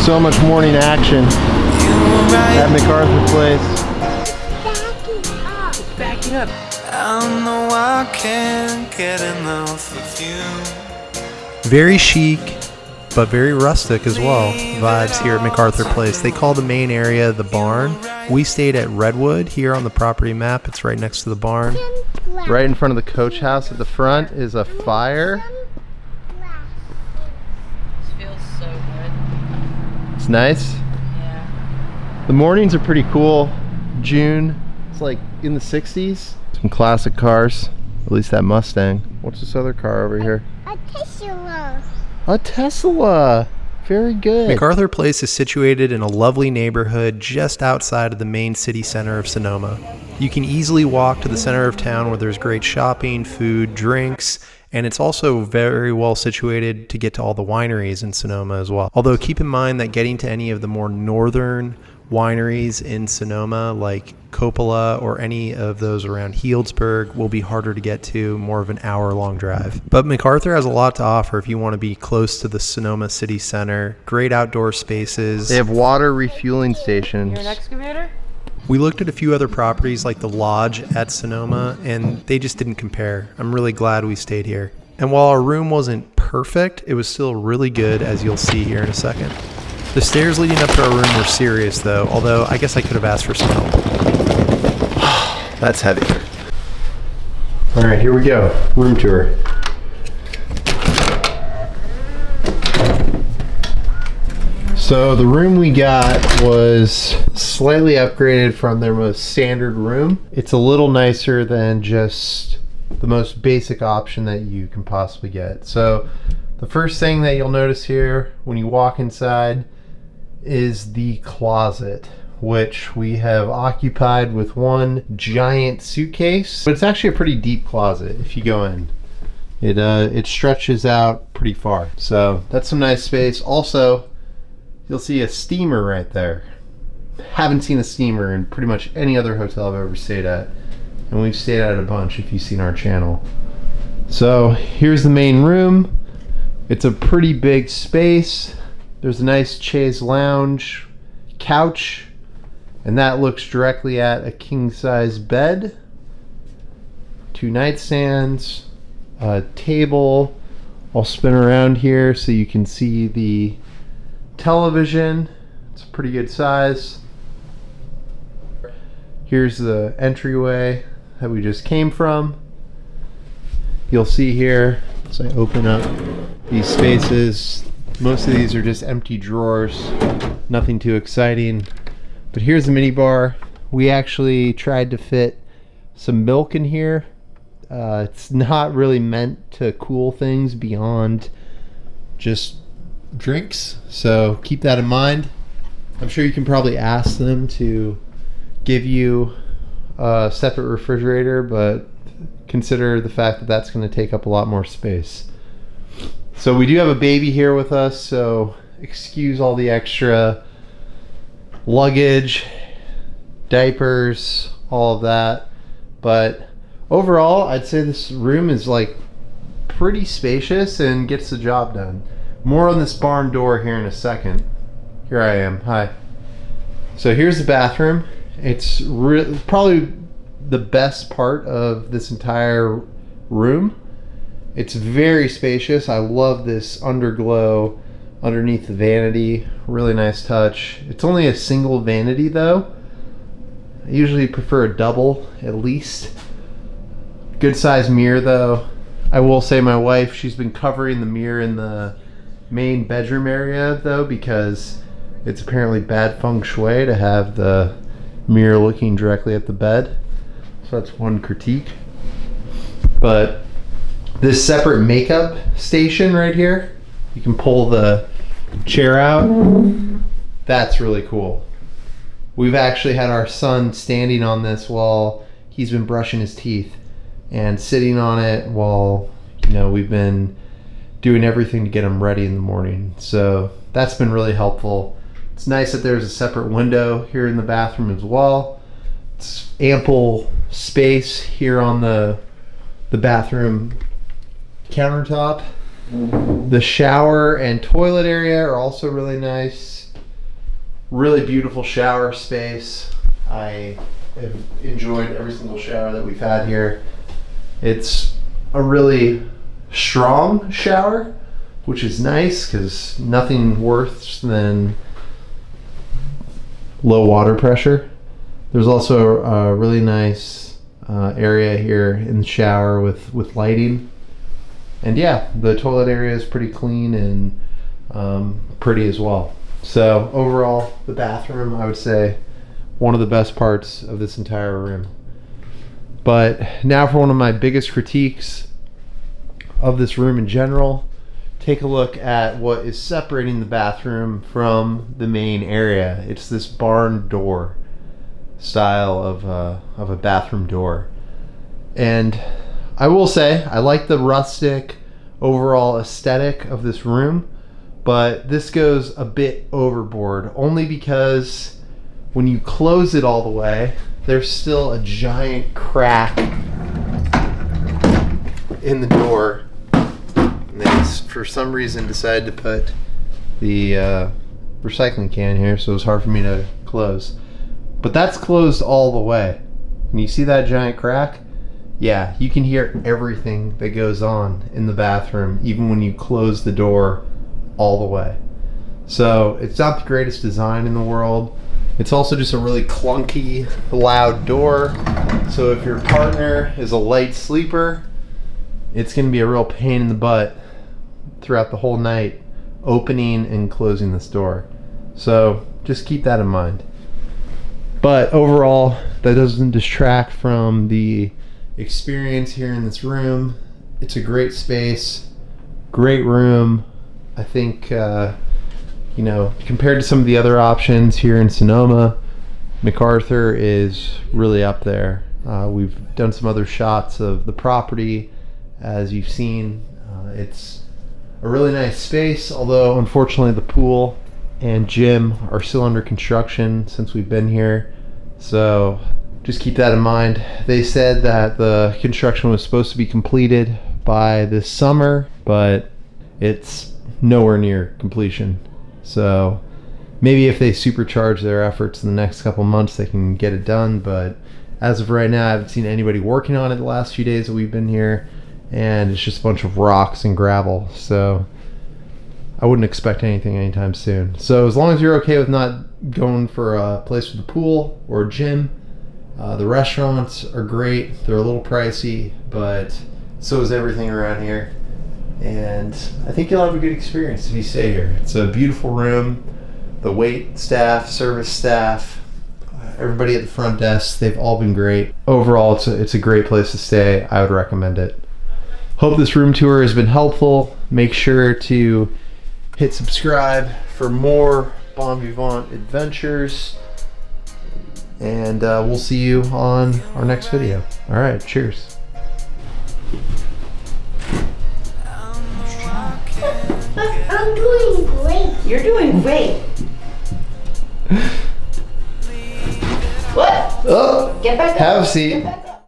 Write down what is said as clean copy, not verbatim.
So much morning action at MacArthur Place. Back it up. I know I can't get enough of you. Very chic, but very rustic as well. Vibes here at MacArthur Place. They call the main area the barn. We stayed at Redwood here on the property map. It's right next to the barn. Right in front of the coach house at the front is a fire. This feels so good. It's nice. Yeah. The mornings are pretty cool. June, it's like in the 60s. Some classic cars, at least that Mustang. What's this other car over here? A Tesla. A Tesla. Very good. MacArthur Place is situated in a lovely neighborhood just outside of the main city center of Sonoma. You can easily walk to the center of town where there's great shopping, food, drinks, and it's also very well situated to get to all the wineries in Sonoma as well. Although keep in mind that getting to any of the more northern wineries in Sonoma like Coppola or any of those around Healdsburg will be harder to get to, more of an hour-long drive. But MacArthur has a lot to offer if you want to be close to the Sonoma City Center. Great outdoor spaces. They have water refueling stations. You're an excavator? We looked at a few other properties like the Lodge at Sonoma, and they just didn't compare. I'm really glad we stayed here. And while our room wasn't perfect, it was still really good, as you'll see here in a second. The stairs leading up to our room were serious though, although I guess I could have asked for some help. That's heavy. All right, here we go. Room tour. So the room we got was slightly upgraded from their most standard room. It's a little nicer than just the most basic option that you can possibly get. So the first thing that you'll notice here when you walk inside is the closet, which we have occupied with one giant suitcase. But it's actually a pretty deep closet if you go in. It stretches out pretty far. So that's some nice space. Also, you'll see a steamer right there. Haven't seen a steamer in pretty much any other hotel I've ever stayed at. And we've stayed at a bunch if you've seen our channel. So here's the main room. It's a pretty big space. There's a nice chaise lounge couch, and that looks directly at a king-size bed, 2 nightstands, a table. I'll spin around here so you can see the television. It's a pretty good size. Here's the entryway that we just came from. You'll see here as I open up these spaces, most of these are just empty drawers, nothing too exciting. But here's the mini bar. We actually tried to fit some milk in here. It's not really meant to cool things beyond just drinks, so keep that in mind. I'm sure you can probably ask them to give you a separate refrigerator, but consider the fact that that's going to take up a lot more space. So we do have a baby here with us, so excuse all the extra luggage, diapers, all of that. But overall, I'd say this room is like pretty spacious and gets the job done. More on this barn door here in a second. Here I am. Hi. So here's the bathroom. It's probably the best part of this entire room. It's very spacious. I love this underglow underneath the vanity. Really nice touch. It's only a single vanity though. I usually prefer a double at least. Good size mirror though. I will say my wife, she's been covering the mirror in the main bedroom area though, because it's apparently bad feng shui to have the mirror looking directly at the bed. So that's one critique. But this separate makeup station right here, you can pull the chair out. That's really cool. We've actually had our son standing on this while he's been brushing his teeth and sitting on it while, you know, we've been doing everything to get him ready in the morning. So that's been really helpful. It's nice that there's a separate window here in the bathroom as well. It's ample space here on the bathroom countertop. The shower and toilet area are also really nice. Really beautiful shower space. I have enjoyed every single shower that we've had here. It's a really strong shower, which is nice because nothing worse than low water pressure. There's also a really nice area here in the shower with lighting. And yeah, the toilet area is pretty clean and pretty as well. So overall, the bathroom, I would say, one of the best parts of this entire room. But now for one of my biggest critiques of this room in general. Take a look at what is separating the bathroom from the main area. It's this barn door style of a bathroom door. And I will say, I like the rustic overall aesthetic of this room, but this goes a bit overboard, only because when you close it all the way, there's still a giant crack in the door. And they, for some reason, decided to put the recycling can here, so it was hard for me to close. But that's closed all the way. And you see that giant crack? Yeah, you can hear everything that goes on in the bathroom, even when you close the door all the way. So it's not the greatest design in the world. It's also just a really clunky, loud door. So if your partner is a light sleeper, it's going to be a real pain in the butt throughout the whole night, opening and closing this door. So just keep that in mind. But overall, that doesn't distract from the experience here in this room. It's a great space, great room. I think, you know, compared to some of the other options here in Sonoma, MacArthur is really up there. We've done some other shots of the property, as you've seen. It's a really nice space, although unfortunately the pool and gym are still under construction since we've been here. So just keep that in mind. They said that the construction was supposed to be completed by this summer, but it's nowhere near completion. So maybe if they supercharge their efforts in the next couple months, they can get it done. But as of right now, I haven't seen anybody working on it the last few days that we've been here, and it's just a bunch of rocks and gravel. So I wouldn't expect anything anytime soon. So as long as you're okay with not going for a place with a pool or a gym, the restaurants are great. They're a little pricey, but so is everything around here. And I think you'll have a good experience if you stay here. It's a beautiful room. The wait staff, service staff, everybody at the front desk, they've all been great. Overall, it's a great place to stay. I would recommend it. Hope this room tour has been helpful. Make sure to hit subscribe for more Bon Vivant adventures. And we'll see you on our next video. All right, cheers. I'm doing great. You're doing great. What? Oh, Get back up. have a seat. Get back up.